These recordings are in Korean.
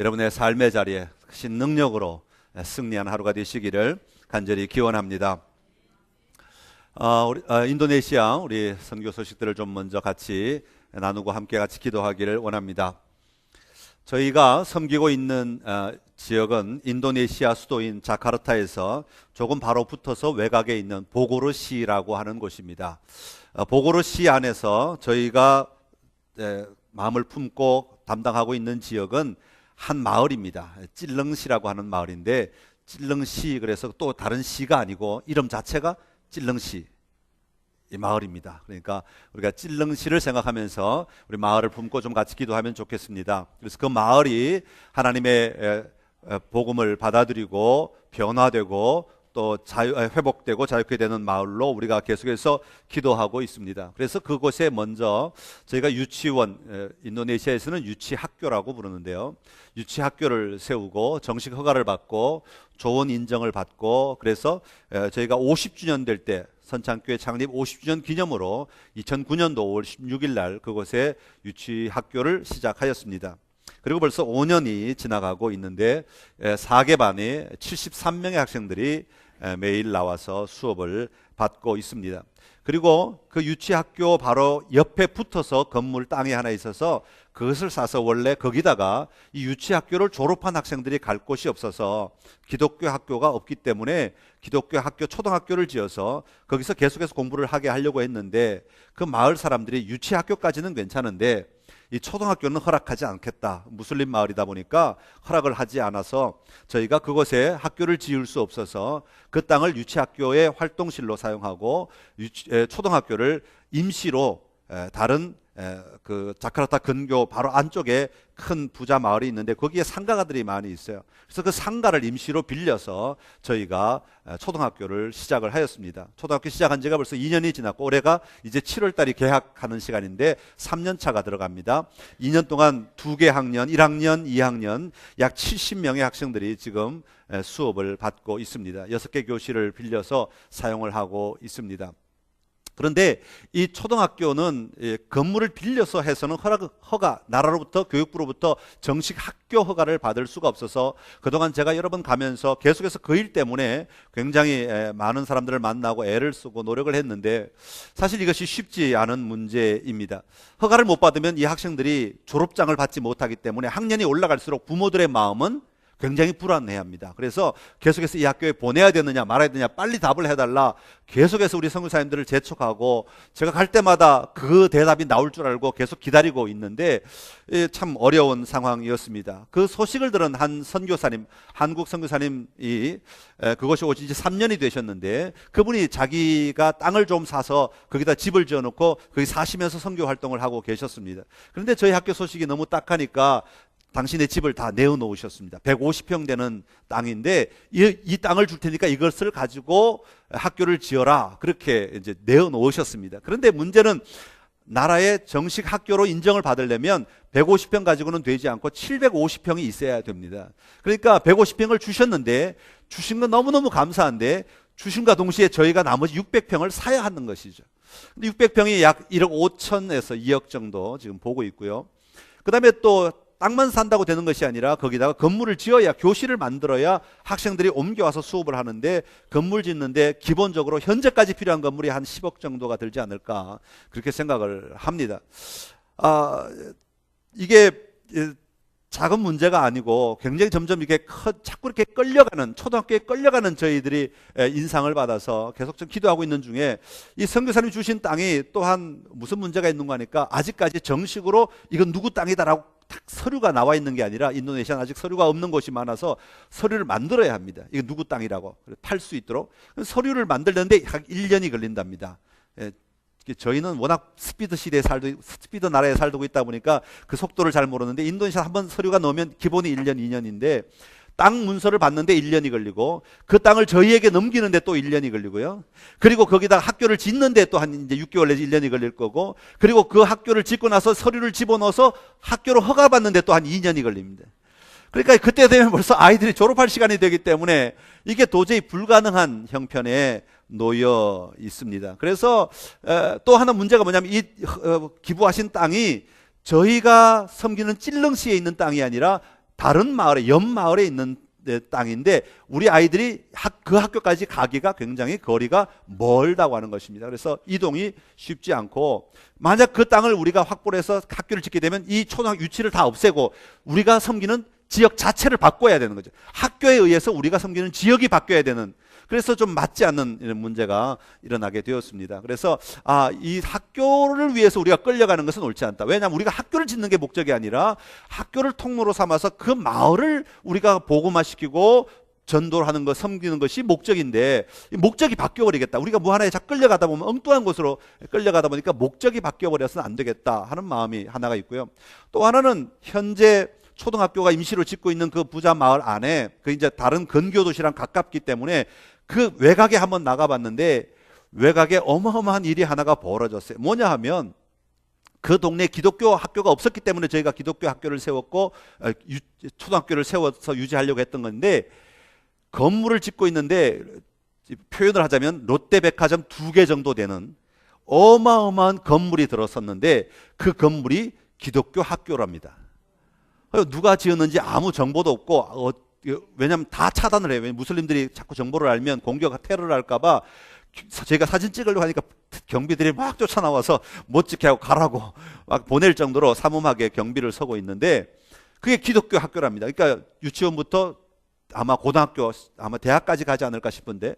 여러분의 삶의 자리에 크신 능력으로 승리한 하루가 되시기를 간절히 기원합니다. 인도네시아 우리 선교 소식들을 좀 먼저 같이 나누고 함께 같이 기도하기를 원합니다. 저희가 섬기고 있는 지역은 인도네시아 수도인 자카르타에서 조금 바로 붙어서 외곽에 있는 보고르시라고 하는 곳입니다. 보고르시 안에서 저희가 마음을 품고 담당하고 있는 지역은 한 마을입니다. 찔렁시라고 하는 마을인데, 찔렁시, 그래서 또 다른 시가 아니고 이름 자체가 찔렁시 이 마을입니다. 그러니까 우리가 찔렁시를 생각하면서 우리 마을을 품고 좀 같이 기도하면 좋겠습니다. 그래서 그 마을이 하나님의 복음을 받아들이고 변화되고 또 회복되고 자유케 되는 마을로 우리가 계속해서 기도하고 있습니다. 그래서 그곳에 먼저 저희가 유치원, 인도네시아에서는 유치학교라고 부르는데요, 유치학교를 세우고 정식 허가를 받고 좋은 인정을 받고, 그래서 저희가 50주년 될 때 선창교회 창립 50주년 기념으로 2009년도 5월 16일 날 그곳에 유치학교를 시작하였습니다. 그리고 벌써 5년이 지나가고 있는데 4개반에 73명의 학생들이 매일 나와서 수업을 받고 있습니다. 그리고 그 유치학교 바로 옆에 붙어서 건물 땅이 하나 있어서 그것을 사서 원래 거기다가 이 유치학교를 졸업한 학생들이 갈 곳이 없어서 기독교 학교가 없기 때문에 기독교 학교 초등학교를 지어서 거기서 계속해서 공부를 하게 하려고 했는데, 그 마을 사람들이 유치학교까지는 괜찮은데 이 초등학교는 허락하지 않겠다, 무슬림 마을이다 보니까 허락을 하지 않아서 저희가 그곳에 학교를 지을 수 없어서 그 땅을 유치학교의 활동실로 사용하고 초등학교를 임시로 다른 그 자카르타 근교 바로 안쪽에 큰 부자 마을이 있는데 거기에 상가가들이 많이 있어요. 그래서 그 상가를 임시로 빌려서 저희가 초등학교를 시작을 하였습니다. 초등학교 시작한 지가 벌써 2년이 지났고 올해가 이제 7월 달이 개학하는 시간인데 3년 차가 들어갑니다. 2년 동안 2개 학년, 1학년, 2학년 약 70명의 학생들이 지금 수업을 받고 있습니다. 6개 교실을 빌려서 사용을 하고 있습니다. 그런데 이 초등학교는 건물을 빌려서 해서는 허가, 나라로부터 교육부로부터 정식 학교 허가를 받을 수가 없어서 그동안 제가 여러 번 가면서 계속해서 그 일 때문에 굉장히 많은 사람들을 만나고 애를 쓰고 노력을 했는데 사실 이것이 쉽지 않은 문제입니다. 허가를 못 받으면 이 학생들이 졸업장을 받지 못하기 때문에 학년이 올라갈수록 부모들의 마음은 굉장히 불안해합니다. 그래서 계속해서 이 학교에 보내야 되느냐 말아야 되느냐 빨리 답을 해달라 계속해서 우리 선교사님들을 재촉하고, 제가 갈 때마다 그 대답이 나올 줄 알고 계속 기다리고 있는데 참 어려운 상황이었습니다. 그 소식을 들은 한 선교사님, 한국 선교사님이 그것이 오신 지 3년이 되셨는데 그분이 자기가 땅을 좀 사서 거기다 집을 지어놓고 거기 사시면서 선교 활동을 하고 계셨습니다. 그런데 저희 학교 소식이 너무 딱하니까 당신의 집을 다 내어놓으셨습니다. 150평 되는 땅인데 이 땅을 줄 테니까 이것을 가지고 학교를 지어라, 그렇게 이제 내어놓으셨습니다. 그런데 문제는 나라의 정식 학교로 인정을 받으려면 150평 가지고는 되지 않고 750평이 있어야 됩니다. 그러니까 150평을 주셨는데, 주신 건 너무너무 감사한데 주신과 동시에 저희가 나머지 600평을 사야 하는 것이죠. 근데 600평이 약 1억 5천에서 2억 정도 지금 보고 있고요. 그 다음에 또 땅만 산다고 되는 것이 아니라 거기다가 건물을 지어야, 교실을 만들어야 학생들이 옮겨와서 수업을 하는데 건물 짓는데 기본적으로 현재까지 필요한 건물이 한 10억 정도가 들지 않을까 그렇게 생각을 합니다. 이게 작은 문제가 아니고 굉장히 점점 이렇게 자꾸 이렇게 끌려가는, 초등학교에 끌려가는 저희들이 인상을 받아서 계속 좀 기도하고 있는 중에 이 선교사님이 주신 땅이 또한 무슨 문제가 있는 거 하니까 아직까지 정식으로 이건 누구 땅이다라고 딱 서류가 나와 있는 게 아니라, 인도네시아는 아직 서류가 없는 곳이 많아서 서류를 만들어야 합니다. 이거 누구 땅이라고 팔 수 있도록 서류를 만들는데 약 1년이 걸린답니다. 저희는 워낙 스피드 시대에 스피드 나라에 살고 있다 보니까 그 속도를 잘 모르는데 인도네시아 한번 서류가 나오면 기본이 1년, 2년인데 땅 문서를 받는데 1년이 걸리고 그 땅을 저희에게 넘기는데 또 1년이 걸리고요. 그리고 거기다가 학교를 짓는데 또 한 이제 6개월 내지 1년이 걸릴 거고, 그리고 그 학교를 짓고 나서 서류를 집어넣어서 학교로 허가받는데 또 한 2년이 걸립니다. 그러니까 그때 되면 벌써 아이들이 졸업할 시간이 되기 때문에 이게 도저히 불가능한 형편에 놓여 있습니다. 그래서 또 하나 문제가 뭐냐면 이 기부하신 땅이 저희가 섬기는 찔렁시에 있는 땅이 아니라 다른 마을에, 옆 마을에 있는 땅인데 우리 아이들이 그 학교까지 가기가 굉장히 거리가 멀다고 하는 것입니다. 그래서 이동이 쉽지 않고, 만약 그 땅을 우리가 확보를 해서 학교를 짓게 되면 이 초등학교 유치를 다 없애고 우리가 섬기는 지역 자체를 바꿔야 되는 거죠. 학교에 의해서 우리가 섬기는 지역이 바뀌어야 되는, 그래서 좀 맞지 않는 이런 문제가 일어나게 되었습니다. 그래서 이 학교를 위해서 우리가 끌려가는 것은 옳지 않다. 왜냐하면 우리가 학교를 짓는 게 목적이 아니라 학교를 통로로 삼아서 그 마을을 우리가 복음화시키고 전도를 하는 것, 섬기는 것이 목적인데, 이 목적이 바뀌어버리겠다. 우리가 뭐 하나에 자꾸 끌려가다 보면 엉뚱한 곳으로 끌려가다 보니까 목적이 바뀌어버려서는 안 되겠다 하는 마음이 하나가 있고요. 또 하나는 현재 초등학교가 임시로 짓고 있는 그 부자 마을 안에 그 이제 다른 근교 도시랑 가깝기 때문에 그 외곽에 한번 나가봤는데 외곽에 어마어마한 일이 하나가 벌어졌어요. 뭐냐 하면 그 동네에 기독교 학교가 없었기 때문에 저희가 기독교 학교를 세웠고 초등학교를 세워서 유지하려고 했던 건데, 건물을 짓고 있는데 표현을 하자면 롯데백화점 2개 정도 되는 어마어마한 건물이 들어섰는데 그 건물이 기독교 학교랍니다. 누가 지었는지 아무 정보도 없고, 왜냐하면 다 차단을 해요. 무슬림들이 자꾸 정보를 알면 공격, 테러를 할까봐. 제가 사진 찍으려고 하니까 경비들이 막 쫓아나와서 못 찍게 하고 가라고 막 보낼 정도로 삼엄하게 경비를 서고 있는데, 그게 기독교 학교랍니다. 그러니까 유치원부터 아마 고등학교, 아마 대학까지 가지 않을까 싶은데,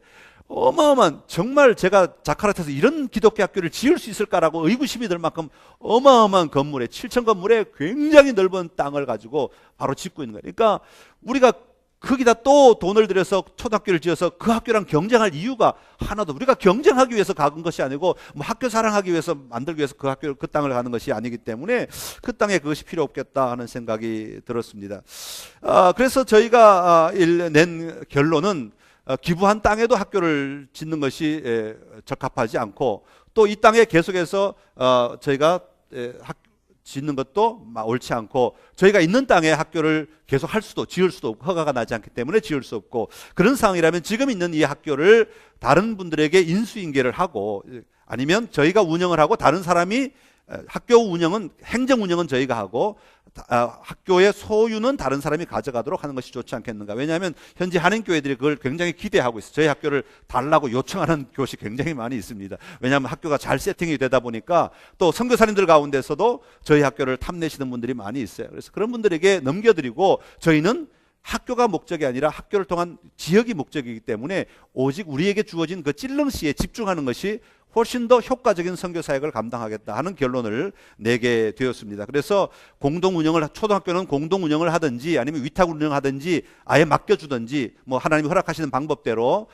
어마어마한, 정말 제가 자카르타에서 이런 기독교 학교를 지을 수 있을까라고 의구심이 들 만큼 어마어마한 건물에, 7층 건물에 굉장히 넓은 땅을 가지고 바로 짓고 있는 거예요. 그러니까 우리가 거기다 또 돈을 들여서 초등학교를 지어서 그 학교랑 경쟁할 이유가 하나도, 우리가 경쟁하기 위해서 가는 것이 아니고 뭐 학교 사랑하기 위해서 만들기 위해서 그 학교, 그 땅을 가는 것이 아니기 때문에 그 땅에 그것이 필요 없겠다 하는 생각이 들었습니다. 그래서 저희가 낸 결론은 기부한 땅에도 학교를 짓는 것이 적합하지 않고, 또 이 땅에 계속해서 저희가 짓는 것도 옳지 않고, 저희가 있는 땅에 학교를 계속 할 수도, 지을 수도 없고, 허가가 나지 않기 때문에 지을 수 없고, 그런 상황이라면 지금 있는 이 학교를 다른 분들에게 인수인계를 하고, 아니면 저희가 운영을 하고 다른 사람이, 학교 운영은, 행정 운영은 저희가 하고 학교의 소유는 다른 사람이 가져가도록 하는 것이 좋지 않겠는가. 왜냐하면 현재 한인교회들이 그걸 굉장히 기대하고 있어요. 저희 학교를 달라고 요청하는 곳이 굉장히 많이 있습니다. 왜냐하면 학교가 잘 세팅이 되다 보니까, 또 선교사님들 가운데서도 저희 학교를 탐내시는 분들이 많이 있어요. 그래서 그런 분들에게 넘겨드리고, 저희는 학교가 목적이 아니라 학교를 통한 지역이 목적이기 때문에 오직 우리에게 주어진 그 찔릉시에 집중하는 것이 훨씬 더 효과적인 선교 사역을 감당하겠다 하는 결론을 내게 되었습니다. 그래서 공동 운영을, 초등학교는 공동 운영을 하든지 아니면 위탁 운영하든지 아예 맡겨주든지, 뭐 하나님이 허락하시는 방법대로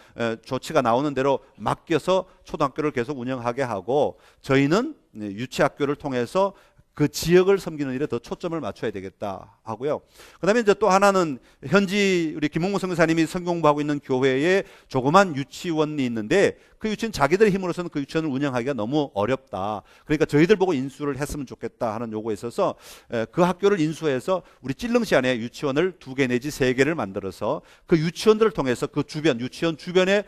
조치가 나오는 대로 맡겨서 초등학교를 계속 운영하게 하고, 저희는 유치학교를 통해서 그 지역을 섬기는 일에 더 초점을 맞춰야 되겠다 하고요. 그다음에 이제 또 하나는, 현지 우리 김홍무 선교사님이 성경 공부하고 있는 교회에 조그만 유치원이 있는데, 그 유치원 자기들의 힘으로서는 그 유치원을 운영하기가 너무 어렵다. 그러니까 저희들 보고 인수를 했으면 좋겠다 하는 요구에 있어서 그 학교를 인수해서 우리 찔릉시 안에 유치원을 2개 내지 3개를 만들어서 그 유치원들을 통해서 그 주변, 유치원 주변의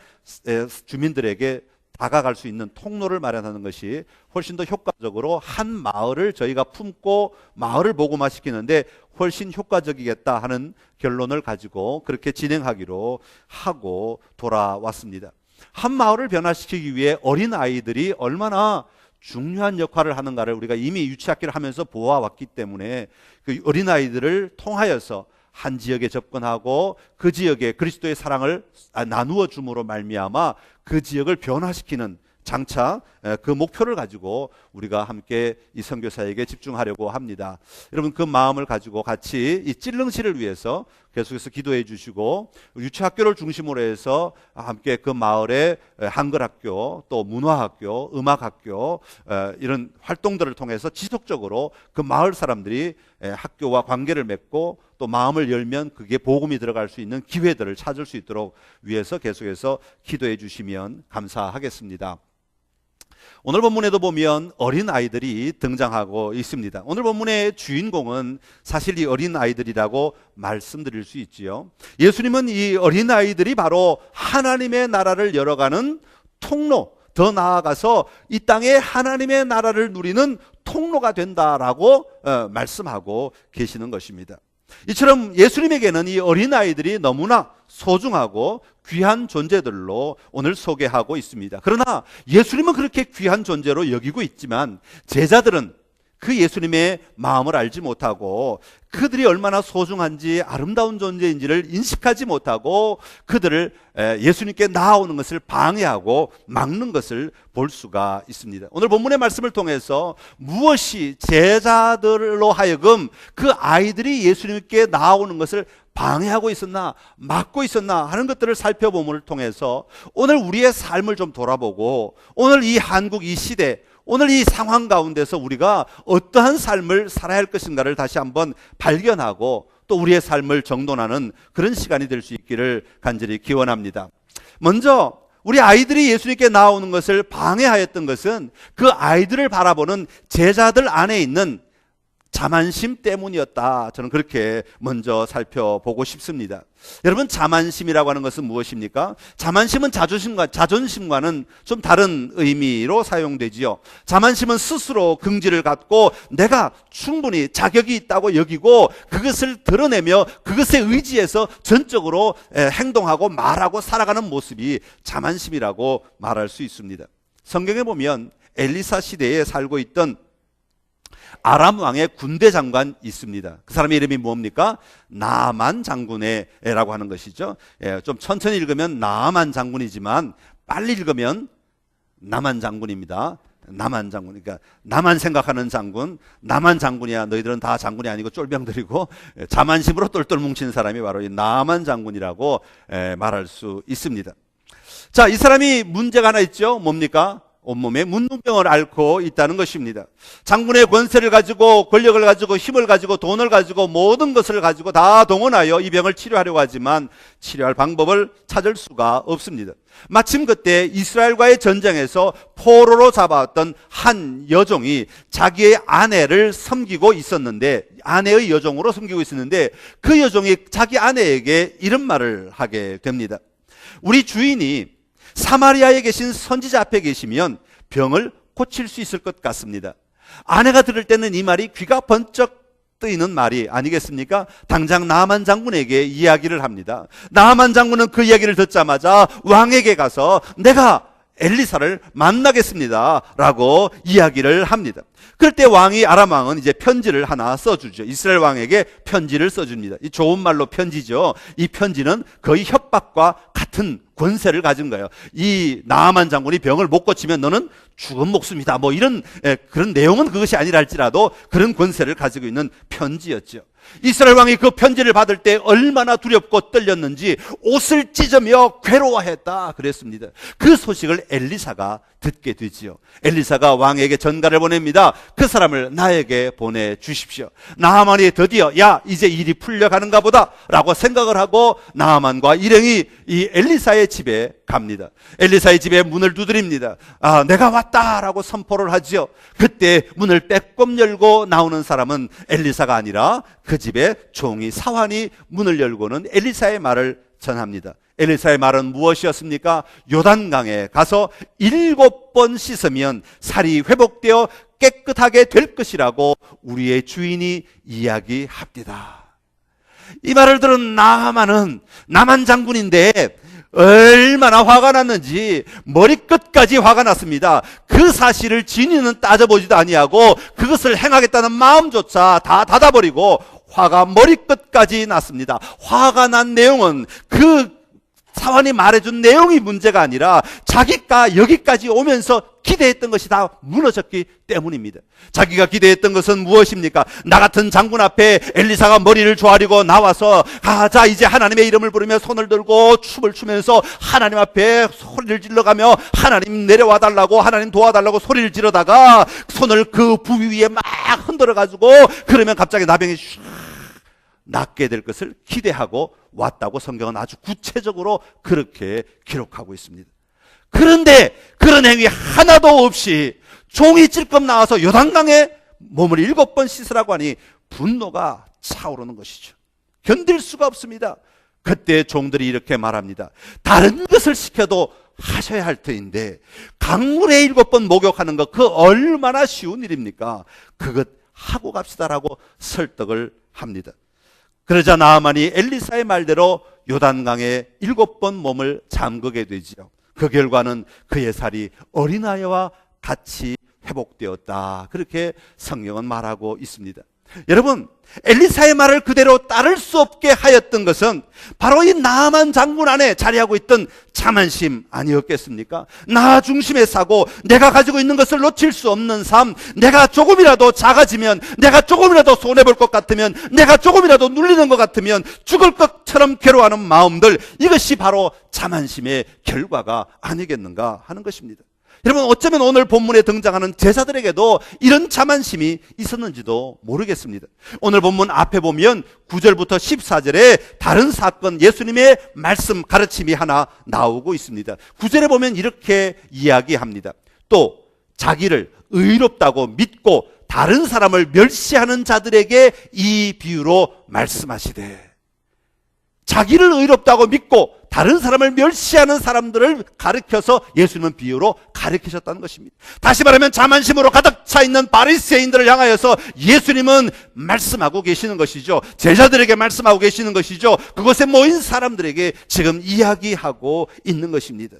주민들에게 다가갈 수 있는 통로를 마련하는 것이 훨씬 더 효과적으로 한 마을을 저희가 품고 마을을 복음화시키는데 훨씬 효과적이겠다 하는 결론을 가지고 그렇게 진행하기로 하고 돌아왔습니다. 한 마을을 변화시키기 위해 어린 아이들이 얼마나 중요한 역할을 하는가를 우리가 이미 유치학기를 하면서 보아왔기 때문에, 그 어린 아이들을 통하여서 한 지역에 접근하고 그 지역에 그리스도의 사랑을 나누어 줌으로 말미암아 그 지역을 변화시키는, 장차 그 목표를 가지고 우리가 함께 이 선교사에게 집중하려고 합니다. 여러분, 그 마음을 가지고 같이 이 찔릉시를 위해서 계속해서 기도해 주시고, 유치학교를 중심으로 해서 함께 그 마을의 한글학교, 또 문화학교, 음악학교, 이런 활동들을 통해서 지속적으로 그 마을 사람들이 학교와 관계를 맺고 또 마음을 열면 그게 복음이 들어갈 수 있는 기회들을 찾을 수 있도록 위해서 계속해서 기도해 주시면 감사하겠습니다. 오늘 본문에도 보면 어린 아이들이 등장하고 있습니다. 오늘 본문의 주인공은 사실 이 어린 아이들이라고 말씀드릴 수 있지요. 예수님은 이 어린 아이들이 바로 하나님의 나라를 열어가는 통로, 더 나아가서 이 땅에 하나님의 나라를 누리는 통로가 된다라고 말씀하고 계시는 것입니다. 이처럼 예수님에게는 이 어린아이들이 너무나 소중하고 귀한 존재들로 오늘 소개하고 있습니다. 그러나 예수님은 그렇게 귀한 존재로 여기고 있지만 제자들은 그 예수님의 마음을 알지 못하고 그들이 얼마나 소중한지 아름다운 존재인지를 인식하지 못하고 그들을 예수님께 나아오는 것을 방해하고 막는 것을 볼 수가 있습니다. 오늘 본문의 말씀을 통해서 무엇이 제자들로 하여금 그 아이들이 예수님께 나아오는 것을 방해하고 있었나 막고 있었나 하는 것들을 살펴봄을 통해서 오늘 우리의 삶을 좀 돌아보고 오늘 이 한국 이 시대 오늘 이 상황 가운데서 우리가 어떠한 삶을 살아야 할 것인가를 다시 한번 발견하고 또 우리의 삶을 정돈하는 그런 시간이 될 수 있기를 간절히 기원합니다. 먼저 우리 아이들이 예수님께 나오는 것을 방해하였던 것은 그 아이들을 바라보는 제자들 안에 있는 자만심 때문이었다. 저는 그렇게 먼저 살펴보고 싶습니다. 여러분, 자만심이라고 하는 것은 무엇입니까? 자만심은 자존심과는 좀 다른 의미로 사용되지요. 자만심은 스스로 긍지를 갖고 내가 충분히 자격이 있다고 여기고 그것을 드러내며 그것에 의지해서 전적으로 행동하고 말하고 살아가는 모습이 자만심이라고 말할 수 있습니다. 성경에 보면 엘리사 시대에 살고 있던 아람 왕의 군대 장관 있습니다. 그 사람의 이름이 뭡니까? 나만 장군이라고 하는 것이죠. 좀 천천히 읽으면 나만 장군이지만 빨리 읽으면 나만 장군입니다. 나만 장군. 그러니까 나만 생각하는 장군, 나만 장군이야. 너희들은 다 장군이 아니고 쫄병들이고 자만심으로 똘똘 뭉친 사람이 바로 이 나만 장군이라고 말할 수 있습니다. 자, 이 사람이 문제가 하나 있죠. 뭡니까? 온몸에 문둥병을 앓고 있다는 것입니다. 장군의 권세를 가지고 권력을 가지고 힘을 가지고 돈을 가지고 모든 것을 가지고 다 동원하여 이 병을 치료하려고 하지만 치료할 방법을 찾을 수가 없습니다. 마침 그때 이스라엘과의 전쟁에서 포로로 잡아왔던 한 여종이 자기의 아내를 섬기고 있었는데 아내의 여종으로 섬기고 있었는데 그 여종이 자기 아내에게 이런 말을 하게 됩니다. 우리 주인이 사마리아에 계신 선지자 앞에 계시면 병을 고칠 수 있을 것 같습니다. 아내가 들을 때는 이 말이 귀가 번쩍 뜨이는 말이 아니겠습니까? 당장 나만 장군에게 이야기를 합니다. 나만 장군은 그 이야기를 듣자마자 왕에게 가서 내가 엘리사를 만나겠습니다 라고 이야기를 합니다. 그럴 때 아람 왕은 이제 편지를 하나 써주죠. 이스라엘 왕에게 편지를 써줍니다. 이 좋은 말로 편지죠. 이 편지는 거의 협박과 같은 권세를 가진 거예요. 이 나아만 장군이 병을 못 고치면 너는 죽은 목숨이다. 뭐 이런 그런 내용은 그것이 아니라 할지라도 그런 권세를 가지고 있는 편지였죠. 이스라엘 왕이 그 편지를 받을 때 얼마나 두렵고 떨렸는지 옷을 찢으며 괴로워했다 그랬습니다. 그 소식을 엘리사가 듣게 되지요. 엘리사가 왕에게 전가를 보냅니다. 그 사람을 나에게 보내주십시오. 나아만이 드디어 이제 일이 풀려가는가 보다 라고 생각을 하고 나아만과 일행이 이 엘리사의 집에 갑니다. 엘리사의 집에 문을 두드립니다. 내가 왔다 라고 선포를 하지요. 그때 문을 빼꼼 열고 나오는 사람은 엘리사가 아니라 그 집에 종이 사환이 문을 열고는 엘리사의 말을 전합니다. 엘리사의 말은 무엇이었습니까? 요단강에 가서 7번 씻으면 살이 회복되어 깨끗하게 될 것이라고 우리의 주인이 이야기합니다. 이 말을 들은 나만 장군인데 얼마나 화가 났는지 머리끝까지 화가 났습니다. 그 사실을 진위는 따져보지도 아니하고 그것을 행하겠다는 마음조차 다 닫아버리고 화가 머리끝까지 났습니다. 화가 난 내용은 그 사환이 말해준 내용이 문제가 아니라 자기가 여기까지 오면서 기대했던 것이 다 무너졌기 때문입니다. 자기가 기대했던 것은 무엇입니까? 나 같은 장군 앞에 엘리사가 머리를 조아리고 나와서 자 이제 하나님의 이름을 부르며 손을 들고 춤을 추면서 하나님 앞에 소리를 질러가며 하나님 내려와 달라고 하나님 도와달라고 소리를 지르다가 손을 그 부위 위에 막 흔들어 가지고 그러면 갑자기 나병이 낫게 될 것을 기대하고 왔다고 성경은 아주 구체적으로 그렇게 기록하고 있습니다. 그런데 그런 행위 하나도 없이 종이 찔끔 나와서 요단강에 몸을 7번 씻으라고 하니 분노가 차오르는 것이죠. 견딜 수가 없습니다. 그때 종들이 이렇게 말합니다. 다른 것을 시켜도 하셔야 할 터인데 강물에 7번 목욕하는 것 그 얼마나 쉬운 일입니까? 그것 하고 갑시다라고 설득을 합니다. 그러자 나아만이 엘리사의 말대로 요단강에 7번 몸을 잠그게 되지요. 그 결과는 그의 살이 어린아이와 같이 회복되었다. 그렇게 성경은 말하고 있습니다. 여러분, 엘리사의 말을 그대로 따를 수 없게 하였던 것은 바로 이 나아만 장군 안에 자리하고 있던 자만심 아니었겠습니까? 나 중심의 사고, 내가 가지고 있는 것을 놓칠 수 없는 삶, 내가 조금이라도 작아지면, 내가 조금이라도 손해볼 것 같으면, 내가 조금이라도 눌리는 것 같으면 죽을 것처럼 괴로워하는 마음들, 이것이 바로 자만심의 결과가 아니겠는가 하는 것입니다. 여러분, 어쩌면 오늘 본문에 등장하는 제자들에게도 이런 자만심이 있었는지도 모르겠습니다. 오늘 본문 앞에 보면 9절부터 14절에 다른 사건, 예수님의 말씀, 가르침이 하나 나오고 있습니다. 9절에 보면 이렇게 이야기합니다. 또 자기를 의롭다고 믿고 다른 사람을 멸시하는 자들에게 이 비유로 말씀하시되, 자기를 의롭다고 믿고 다른 사람을 멸시하는 사람들을 가르쳐서 예수님은 비유로 가르치셨다는 것입니다. 다시 말하면 자만심으로 가득 차 있는 바리새인들을 향하여서 예수님은 말씀하고 계시는 것이죠. 제자들에게 말씀하고 계시는 것이죠. 그곳에 모인 사람들에게 지금 이야기하고 있는 것입니다.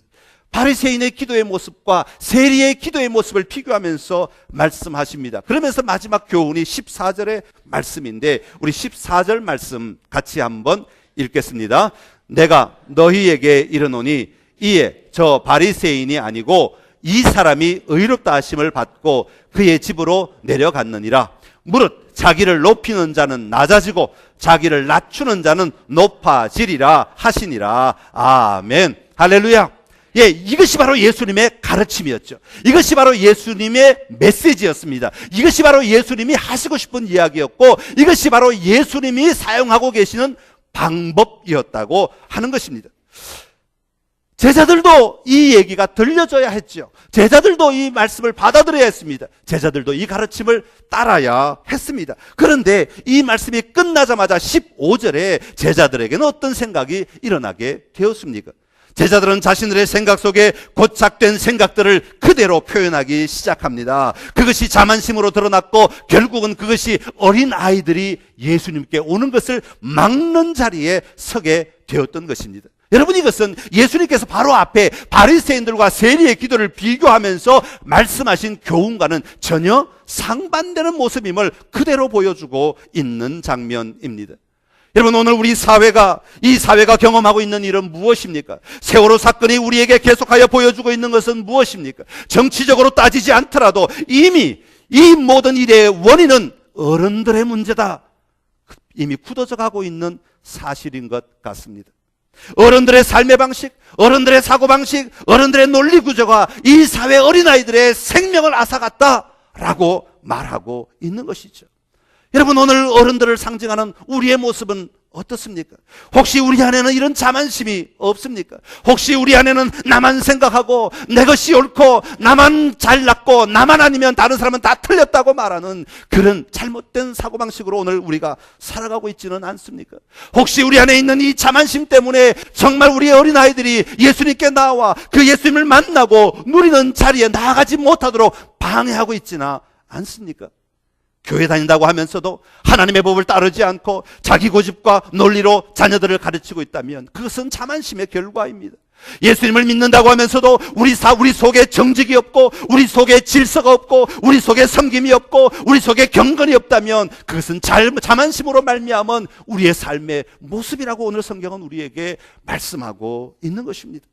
바리새인의 기도의 모습과 세리의 기도의 모습을 비교하면서 말씀하십니다. 그러면서 마지막 교훈이 14절의 말씀인데, 우리 14절 말씀 같이 한번 읽겠습니다. 내가 너희에게 이르노니 이에 저 바리새인이 아니고 이 사람이 의롭다 하심을 받고 그의 집으로 내려갔느니라. 무릇 자기를 높이는 자는 낮아지고 자기를 낮추는 자는 높아지리라 하시니라. 아멘. 할렐루야. 예, 이것이 바로 예수님의 가르침이었죠. 이것이 바로 예수님의 메시지였습니다. 이것이 바로 예수님이 하시고 싶은 이야기였고, 이것이 바로 예수님이 사용하고 계시는 방법이었다고 하는 것입니다. 제자들도 이 얘기가 들려줘야 했죠. 제자들도 이 말씀을 받아들여야 했습니다. 제자들도 이 가르침을 따라야 했습니다. 그런데 이 말씀이 끝나자마자 15절에 제자들에게는 어떤 생각이 일어나게 되었습니까? 제자들은 자신들의 생각 속에 고착된 생각들을 그대로 표현하기 시작합니다. 그것이 자만심으로 드러났고, 결국은 그것이 어린 아이들이 예수님께 오는 것을 막는 자리에 서게 되었던 것입니다. 여러분, 이것은 예수님께서 바로 앞에 바리새인들과 세리의 기도를 비교하면서 말씀하신 교훈과는 전혀 상반되는 모습임을 그대로 보여주고 있는 장면입니다. 여러분, 오늘 우리 사회가, 이 사회가 경험하고 있는 일은 무엇입니까? 세월호 사건이 우리에게 계속하여 보여주고 있는 것은 무엇입니까? 정치적으로 따지지 않더라도 이미 이 모든 일의 원인은 어른들의 문제다, 이미 굳어져 가고 있는 사실인 것 같습니다. 어른들의 삶의 방식, 어른들의 사고방식, 어른들의 논리구조가 이 사회 어린아이들의 생명을 앗아갔다라고 말하고 있는 것이죠. 여러분, 오늘 어른들을 상징하는 우리의 모습은 어떻습니까? 혹시 우리 안에는 이런 자만심이 없습니까? 혹시 우리 안에는 나만 생각하고 내 것이 옳고 나만 잘났고 나만 아니면 다른 사람은 다 틀렸다고 말하는 그런 잘못된 사고방식으로 오늘 우리가 살아가고 있지는 않습니까? 혹시 우리 안에 있는 이 자만심 때문에 정말 우리의 어린아이들이 예수님께 나와 그 예수님을 만나고 누리는 자리에 나아가지 못하도록 방해하고 있지는 않습니까? 교회 다닌다고 하면서도 하나님의 법을 따르지 않고 자기 고집과 논리로 자녀들을 가르치고 있다면 그것은 자만심의 결과입니다. 예수님을 믿는다고 하면서도 우리 속에 정직이 없고, 우리 속에 질서가 없고, 우리 속에 섬김이 없고, 우리 속에 경건이 없다면 그것은 자만심으로 말미암은 우리의 삶의 모습이라고 오늘 성경은 우리에게 말씀하고 있는 것입니다.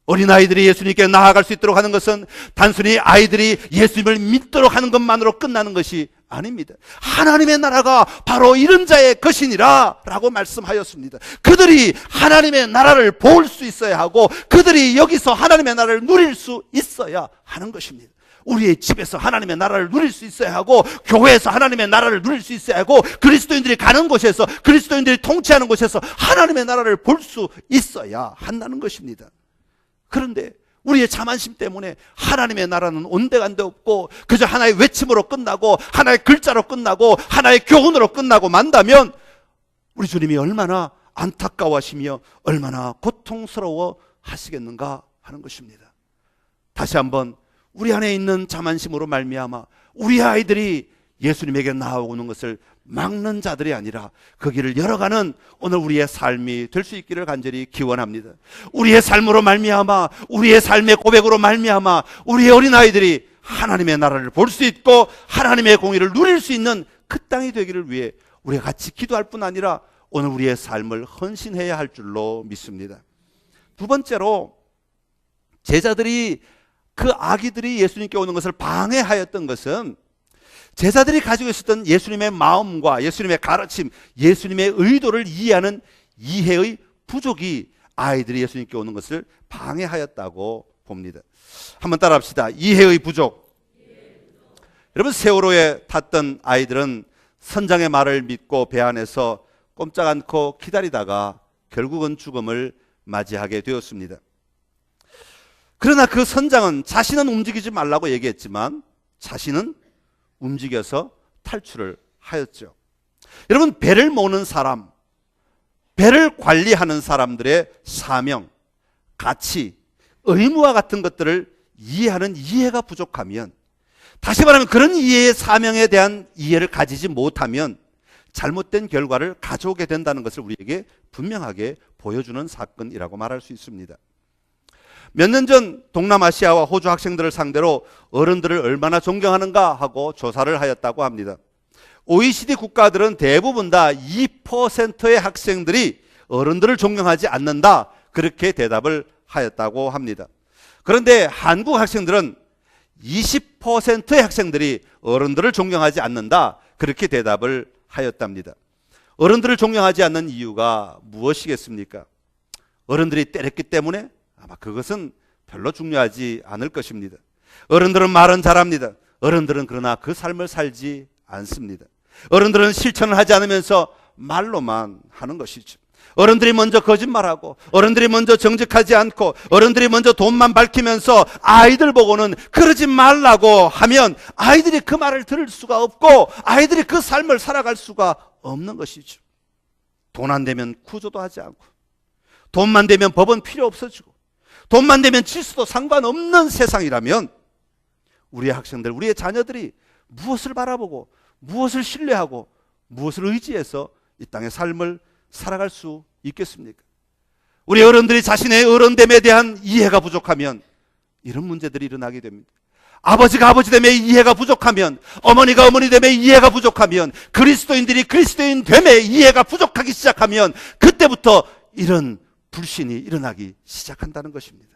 어린아이들이 예수님께 나아갈 수 있도록 하는 것은 단순히 아이들이 예수님을 믿도록 하는 것만으로 끝나는 것이 아닙니다. 하나님의 나라가 바로 이런 자의 것이니라 라고 말씀하였습니다. 그들이 하나님의 나라를 볼 수 있어야 하고, 그들이 여기서 하나님의 나라를 누릴 수 있어야 하는 것입니다. 우리의 집에서 하나님의 나라를 누릴 수 있어야 하고, 교회에서 하나님의 나라를 누릴 수 있어야 하고, 그리스도인들이 가는 곳에서, 그리스도인들이 통치하는 곳에서 하나님의 나라를 볼 수 있어야 한다는 것입니다. 그런데 우리의 자만심 때문에 하나님의 나라는 온데간데 없고 그저 하나의 외침으로 끝나고 하나의 글자로 끝나고 하나의 교훈으로 끝나고 만다면 우리 주님이 얼마나 안타까워하시며 얼마나 고통스러워 하시겠는가 하는 것입니다. 다시 한번 우리 안에 있는 자만심으로 말미암아 우리 아이들이 예수님에게 나오는 것을 막는 자들이 아니라 그 길을 열어가는 오늘 우리의 삶이 될 수 있기를 간절히 기원합니다. 우리의 삶으로 말미암아, 우리의 삶의 고백으로 말미암아 우리의 어린아이들이 하나님의 나라를 볼 수 있고 하나님의 공의를 누릴 수 있는 그 땅이 되기를 위해 우리가 같이 기도할 뿐 아니라 오늘 우리의 삶을 헌신해야 할 줄로 믿습니다. 두 번째로, 제자들이, 그 아기들이 예수님께 오는 것을 방해하였던 것은 제자들이 가지고 있었던 예수님의 마음과 예수님의 가르침, 예수님의 의도를 이해하는 이해의 부족이 아이들이 예수님께 오는 것을 방해하였다고 봅니다. 한번 따라합시다. 이해의 부족. 여러분, 세월호에 탔던 아이들은 선장의 말을 믿고 배 안에서 꼼짝 않고 기다리다가 결국은 죽음을 맞이하게 되었습니다. 그러나 그 선장은 자신은 움직이지 말라고 얘기했지만 자신은 움직여서 탈출을 하였죠. 여러분, 배를 모는 사람, 배를 관리하는 사람들의 사명, 가치, 의무와 같은 것들을 이해하는 이해가 부족하면, 다시 말하면 그런 이해의 사명에 대한 이해를 가지지 못하면 잘못된 결과를 가져오게 된다는 것을 우리에게 분명하게 보여주는 사건이라고 말할 수 있습니다. 몇 년 전 동남아시아와 호주 학생들을 상대로 어른들을 얼마나 존경하는가 하고 조사를 하였다고 합니다. OECD 국가들은 대부분 다 2%의 학생들이 어른들을 존경하지 않는다, 그렇게 대답을 하였다고 합니다. 그런데 한국 학생들은 20%의 학생들이 어른들을 존경하지 않는다, 그렇게 대답을 하였답니다. 어른들을 존경하지 않는 이유가 무엇이겠습니까? 어른들이 때렸기 때문에? 아마 그것은 별로 중요하지 않을 것입니다. 어른들은 말은 잘합니다. 어른들은 그러나 그 삶을 살지 않습니다. 어른들은 실천을 하지 않으면서 말로만 하는 것이죠. 어른들이 먼저 거짓말하고, 어른들이 먼저 정직하지 않고, 어른들이 먼저 돈만 밝히면서 아이들 보고는 그러지 말라고 하면 아이들이 그 말을 들을 수가 없고 아이들이 그 삶을 살아갈 수가 없는 것이죠. 돈 안 되면 구조도 하지 않고, 돈만 되면 법은 필요 없어지고, 돈만 되면 질서도 상관없는 세상이라면 우리의 학생들, 우리의 자녀들이 무엇을 바라보고 무엇을 신뢰하고 무엇을 의지해서 이 땅의 삶을 살아갈 수 있겠습니까? 우리 어른들이 자신의 어른됨에 대한 이해가 부족하면 이런 문제들이 일어나게 됩니다. 아버지가 아버지됨에 이해가 부족하면, 어머니가 어머니됨에 이해가 부족하면, 그리스도인들이 그리스도인됨에 이해가 부족하기 시작하면 그때부터 이런 불신이 일어나기 시작한다는 것입니다.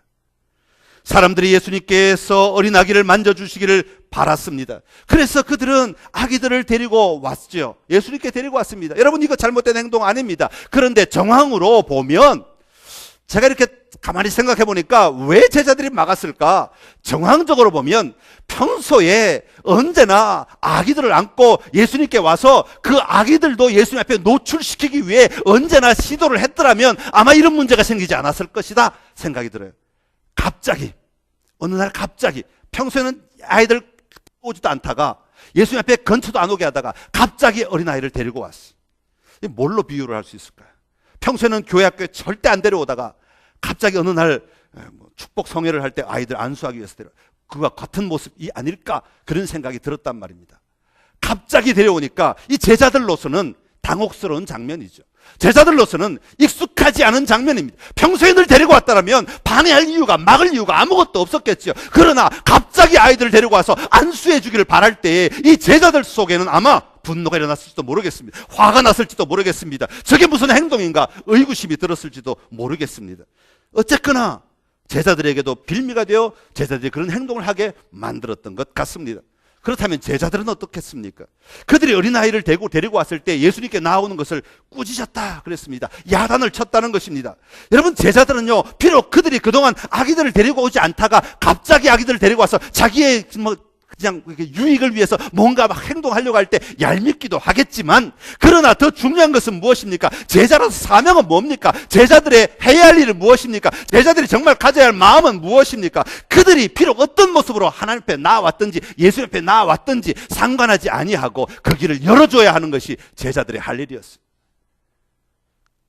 사람들이 예수님께서 어린 아기를 만져주시기를 바랐습니다. 그래서 그들은 아기들을 데리고 왔죠. 예수님께 데리고 왔습니다. 여러분, 이거 잘못된 행동 아닙니다. 그런데 정황으로 보면, 제가 이렇게 가만히 생각해 보니까 왜 제자들이 막았을까? 정황적으로 보면 평소에 언제나 아기들을 안고 예수님께 와서 그 아기들도 예수님 앞에 노출시키기 위해 언제나 시도를 했더라면 아마 이런 문제가 생기지 않았을 것이다 생각이 들어요. 갑자기, 어느 날 갑자기, 평소에는 아이들 오지도 않다가 예수님 앞에 근처도 안 오게 하다가 갑자기 어린아이를 데리고 왔어. 뭘로 비유를 할 수 있을까요? 평소에는 교회 학교에 절대 안 데려오다가 갑자기 어느 날 축복 성회를 할 때 아이들 안수하기 위해서 데려, 그와 같은 모습이 아닐까, 그런 생각이 들었단 말입니다. 갑자기 데려오니까 이 제자들로서는 당혹스러운 장면이죠. 제자들로서는 익숙하지 않은 장면입니다. 평소에 늘 데리고 왔다면 방해할 이유가, 막을 이유가 아무것도 없었겠죠. 그러나 갑자기 아이들을 데리고 와서 안수해 주기를 바랄 때에 이 제자들 속에는 아마 분노가 일어났을지도 모르겠습니다. 화가 났을지도 모르겠습니다. 저게 무슨 행동인가 의구심이 들었을지도 모르겠습니다. 어쨌거나 제자들에게도 빌미가 되어 제자들이 그런 행동을 하게 만들었던 것 같습니다. 그렇다면 제자들은 어떻겠습니까? 그들이 어린아이를 데리고 왔을 때 예수님께 나오는 것을 꾸짖었다 그랬습니다. 야단을 쳤다는 것입니다. 여러분, 제자들은요, 비록 그들이 그동안 아기들을 데리고 오지 않다가 갑자기 아기들을 데리고 와서 자기의 그냥 유익을 위해서 뭔가 막 행동하려고 할 때 얄밉기도 하겠지만, 그러나 더 중요한 것은 무엇입니까? 제자로서 사명은 뭡니까? 제자들의 해야 할 일은 무엇입니까? 제자들이 정말 가져야 할 마음은 무엇입니까? 그들이 비록 어떤 모습으로 하나님 앞에 나왔든지 예수 앞에 나왔든지 상관하지 아니하고 그 길을 열어줘야 하는 것이 제자들의 할 일이었어요.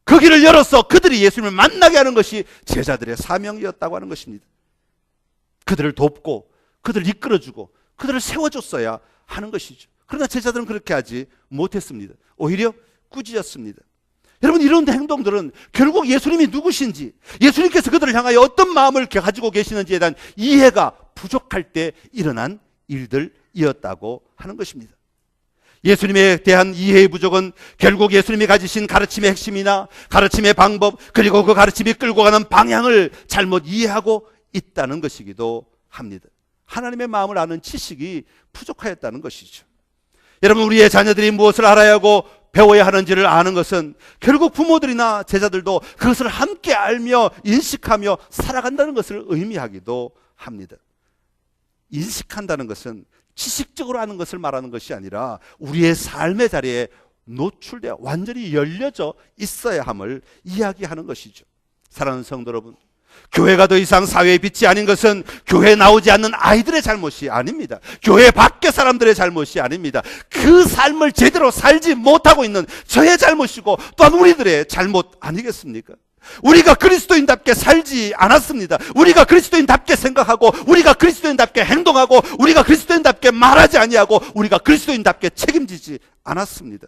그 길을 열어서 그들이 예수님을 만나게 하는 것이 제자들의 사명이었다고 하는 것입니다. 그들을 돕고 그들을 이끌어주고 그들을 세워줬어야 하는 것이죠. 그러나 제자들은 그렇게 하지 못했습니다. 오히려 꾸짖었습니다. 여러분, 이런 행동들은 결국 예수님이 누구신지, 예수님께서 그들을 향하여 어떤 마음을 가지고 계시는지에 대한 이해가 부족할 때 일어난 일들이었다고 하는 것입니다. 예수님에 대한 이해의 부족은 결국 예수님이 가지신 가르침의 핵심이나 가르침의 방법, 그리고 그 가르침이 끌고 가는 방향을 잘못 이해하고 있다는 것이기도 합니다. 하나님의 마음을 아는 지식이 부족하였다는 것이죠. 여러분, 우리의 자녀들이 무엇을 알아야 하고 배워야 하는지를 아는 것은 결국 부모들이나 제자들도 그것을 함께 알며 인식하며 살아간다는 것을 의미하기도 합니다. 인식한다는 것은 지식적으로 아는 것을 말하는 것이 아니라 우리의 삶의 자리에 노출되어 완전히 열려져 있어야 함을 이야기하는 것이죠. 사랑하는 성도 여러분, 교회가 더 이상 사회의 빛이 아닌 것은 교회에 나오지 않는 아이들의 잘못이 아닙니다. 교회 밖의 사람들의 잘못이 아닙니다. 그 삶을 제대로 살지 못하고 있는 저의 잘못이고 또한 우리들의 잘못 아니겠습니까? 우리가 그리스도인답게 살지 않았습니다. 우리가 그리스도인답게 생각하고 우리가 그리스도인답게 행동하고 우리가 그리스도인답게 말하지 아니하고 우리가 그리스도인답게 책임지지 않았습니다.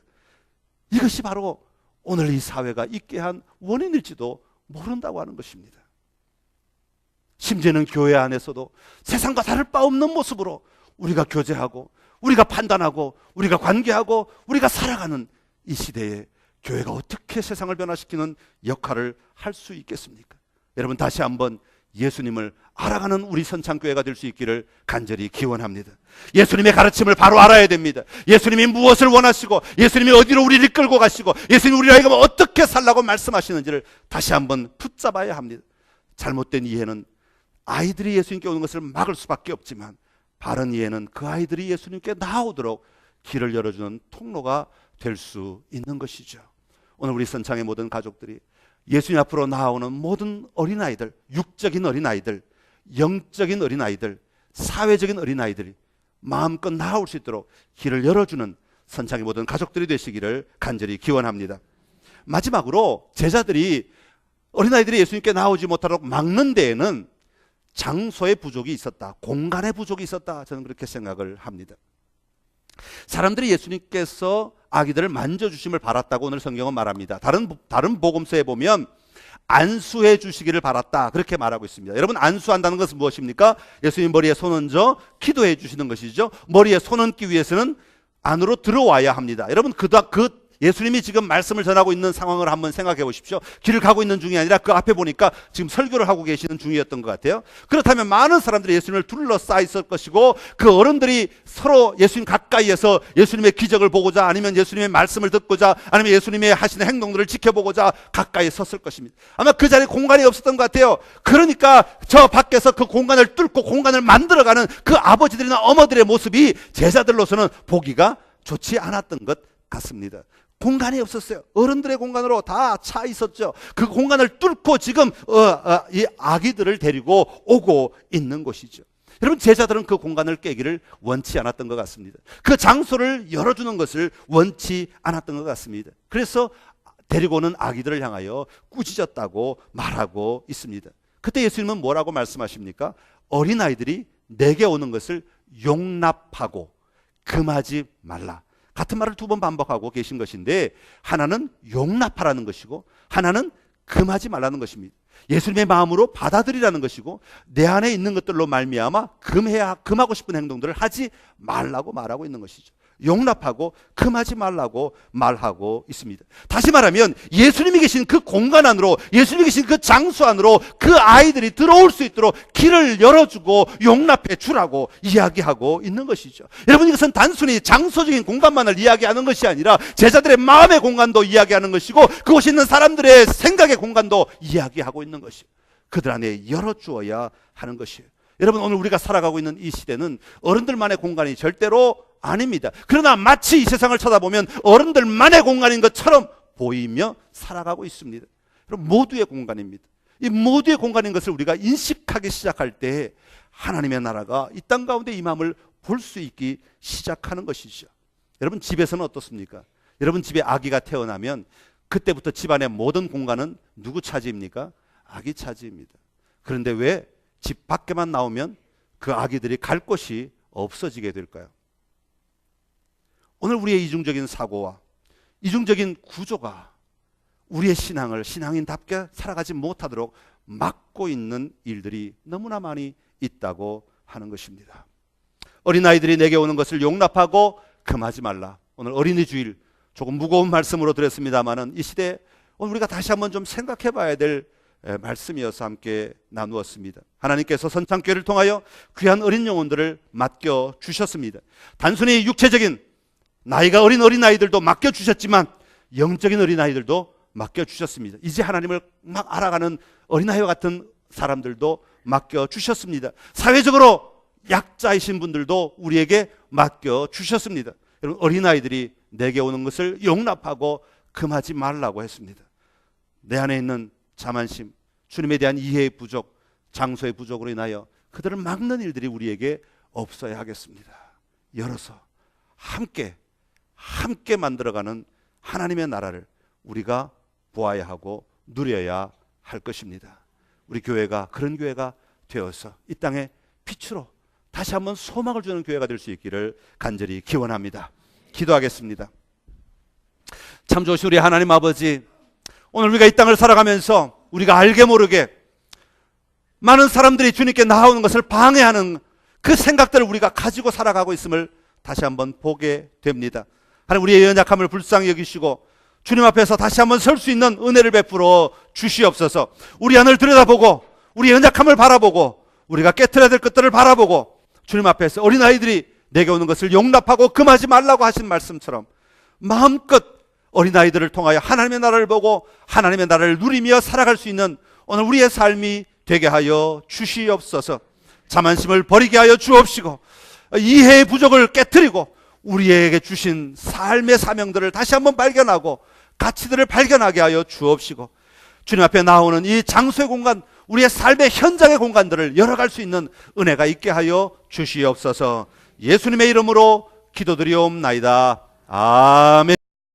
이것이 바로 오늘 이 사회가 있게 한 원인일지도 모른다고 하는 것입니다. 심지어는 교회 안에서도 세상과 다를 바 없는 모습으로 우리가 교제하고 우리가 판단하고 우리가 관계하고 우리가 살아가는 이 시대에 교회가 어떻게 세상을 변화시키는 역할을 할 수 있겠습니까? 여러분, 다시 한번 예수님을 알아가는 우리 선창교회가 될 수 있기를 간절히 기원합니다. 예수님의 가르침을 바로 알아야 됩니다. 예수님이 무엇을 원하시고 예수님이 어디로 우리를 끌고 가시고 예수님이 우리에게 어떻게 살라고 말씀하시는지를 다시 한번 붙잡아야 합니다. 잘못된 이해는 아이들이 예수님께 오는 것을 막을 수밖에 없지만 바른 이해는 그 아이들이 예수님께 나오도록 길을 열어주는 통로가 될 수 있는 것이죠. 오늘 우리 선창의 모든 가족들이 예수님 앞으로 나오는 모든 어린아이들, 육적인 어린아이들, 영적인 어린아이들, 사회적인 어린아이들이 마음껏 나올 수 있도록 길을 열어주는 선창의 모든 가족들이 되시기를 간절히 기원합니다. 마지막으로 제자들이 어린아이들이 예수님께 나오지 못하도록 막는 데에는 장소의 부족이 있었다, 공간의 부족이 있었다, 저는 그렇게 생각을 합니다. 사람들이 예수님께서 아기들을 만져주심을 바랐다고 오늘 성경은 말합니다. 다른 복음서에 보면 안수해 주시기를 바랐다, 그렇게 말하고 있습니다. 여러분, 안수한다는 것은 무엇입니까? 예수님 머리에 손 얹어 기도해 주시는 것이죠. 머리에 손 얹기 위해서는 안으로 들어와야 합니다. 여러분, 예수님이 지금 말씀을 전하고 있는 상황을 한번 생각해 보십시오. 길을 가고 있는 중이 아니라 그 앞에 보니까 지금 설교를 하고 계시는 중이었던 것 같아요. 그렇다면 많은 사람들이 예수님을 둘러싸 있을 것이고 그 어른들이 서로 예수님 가까이에서 예수님의 기적을 보고자 아니면 예수님의 말씀을 듣고자 아니면 예수님이 하시는 행동들을 지켜보고자 가까이 섰을 것입니다. 아마 그 자리에 공간이 없었던 것 같아요. 그러니까 저 밖에서 그 공간을 뚫고 공간을 만들어가는 그 아버지들이나 어머들의 모습이 제자들로서는 보기가 좋지 않았던 것 같습니다. 공간이 없었어요. 어른들의 공간으로 다 차 있었죠. 그 공간을 뚫고 지금 이 아기들을 데리고 오고 있는 것이죠. 여러분, 제자들은 그 공간을 깨기를 원치 않았던 것 같습니다. 그 장소를 열어주는 것을 원치 않았던 것 같습니다. 그래서 데리고 오는 아기들을 향하여 꾸짖었다고 말하고 있습니다. 그때 예수님은 뭐라고 말씀하십니까? 어린아이들이 내게 오는 것을 용납하고 금하지 말라. 같은 말을 두 번 반복하고 계신 것인데 하나는 용납하라는 것이고 하나는 금하지 말라는 것입니다. 예수님의 마음으로 받아들이라는 것이고 내 안에 있는 것들로 말미암아 금하고 싶은 행동들을 하지 말라고 말하고 있는 것이죠. 용납하고 금하지 말라고 말하고 있습니다. 다시 말하면 예수님이 계신 그 공간 안으로, 예수님이 계신 그 장소 안으로 그 아이들이 들어올 수 있도록 길을 열어주고 용납해 주라고 이야기하고 있는 것이죠. 여러분, 이것은 단순히 장소적인 공간만을 이야기하는 것이 아니라 제자들의 마음의 공간도 이야기하는 것이고 그곳에 있는 사람들의 생각의 공간도 이야기하고 있는 것이에요. 그들 안에 열어주어야 하는 것이에요. 여러분, 오늘 우리가 살아가고 있는 이 시대는 어른들만의 공간이 절대로 아닙니다. 그러나 마치 이 세상을 쳐다보면 어른들만의 공간인 것처럼 보이며 살아가고 있습니다. 여러분, 모두의 공간입니다. 이 모두의 공간인 것을 우리가 인식하기 시작할 때 하나님의 나라가 이 땅 가운데 임함을 볼 수 있기 시작하는 것이죠. 여러분, 집에서는 어떻습니까? 여러분 집에 아기가 태어나면 그때부터 집안의 모든 공간은 누구 차지입니까? 아기 차지입니다. 그런데 왜 집 밖에만 나오면 그 아기들이 갈 곳이 없어지게 될까요? 오늘 우리의 이중적인 사고와 이중적인 구조가 우리의 신앙을 신앙인답게 살아가지 못하도록 막고 있는 일들이 너무나 많이 있다고 하는 것입니다. 어린아이들이 내게 오는 것을 용납하고 금하지 말라. 오늘 어린이 주일 조금 무거운 말씀으로 드렸습니다마는 이 시대에 오늘 우리가 다시 한번 좀 생각해 봐야 될 말씀이어서 함께 나누었습니다. 하나님께서 선창교회를 통하여 귀한 어린 영혼들을 맡겨 주셨습니다. 단순히 육체적인 나이가 어린 어린아이들도 맡겨 주셨지만 영적인 어린아이들도 맡겨 주셨습니다. 이제 하나님을 막 알아가는 어린아이와 같은 사람들도 맡겨 주셨습니다. 사회적으로 약자이신 분들도 우리에게 맡겨 주셨습니다. 여러분, 어린아이들이 내게 오는 것을 용납하고 금하지 말라고 했습니다. 내 안에 있는 자만심, 주님에 대한 이해의 부족, 장소의 부족으로 인하여 그들을 막는 일들이 우리에게 없어야 하겠습니다. 열어서 함께 만들어가는 하나님의 나라를 우리가 보아야 하고 누려야 할 것입니다. 우리 교회가 그런 교회가 되어서 이 땅에 빛으로 다시 한번 소망을 주는 교회가 될 수 있기를 간절히 기원합니다. 기도하겠습니다. 참 좋으신 우리 하나님 아버지, 오늘 우리가 이 땅을 살아가면서 우리가 알게 모르게 많은 사람들이 주님께 나아오는 것을 방해하는 그 생각들을 우리가 가지고 살아가고 있음을 다시 한번 보게 됩니다. 하나님, 우리의 연약함을 불쌍히 여기시고 주님 앞에서 다시 한번 설 수 있는 은혜를 베풀어 주시옵소서. 우리 안을 들여다보고 우리 연약함을 바라보고 우리가 깨트려야 될 것들을 바라보고 주님 앞에서 어린아이들이 내게 오는 것을 용납하고 금하지 말라고 하신 말씀처럼 마음껏 어린아이들을 통하여 하나님의 나라를 보고 하나님의 나라를 누리며 살아갈 수 있는 오늘 우리의 삶이 되게 하여 주시옵소서. 자만심을 버리게 하여 주옵시고 이해의 부족을 깨트리고 우리에게 주신 삶의 사명들을 다시 한번 발견하고 가치들을 발견하게 하여 주옵시고 주님 앞에 나오는 이 장소의 공간, 우리의 삶의 현장의 공간들을 열어갈 수 있는 은혜가 있게 하여 주시옵소서. 예수님의 이름으로 기도드리옵나이다. 아멘.